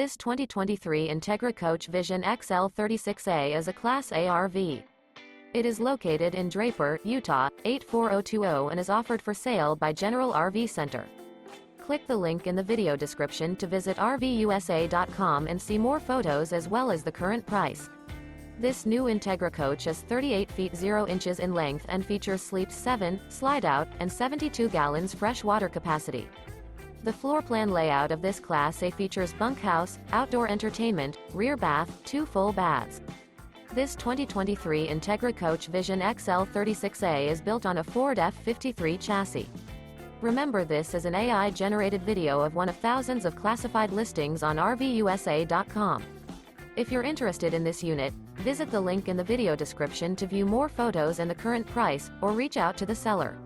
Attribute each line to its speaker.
Speaker 1: This 2023 Entegra Coach Vision XL 36A is a Class A RV. It is located in Draper, Utah, 84020 and is offered for sale by General RV Center. Click the link in the video description to visit RVUSA.com and see more photos as well as the current price. This new Entegra Coach is 38 feet 0 inches in length and features sleeps 7, Slideout, and 72 gallons fresh water capacity. The floor plan layout of this Class A features bunkhouse, outdoor entertainment, rear bath, 2 full baths. This 2023 Entegra Coach Vision XL 36A is built on a Ford F53 chassis. Remember, this is an AI-generated video of one of thousands of classified listings on RVUSA.com. If you're interested in this unit, visit the link in the video description to view more photos and the current price, or reach out to the seller.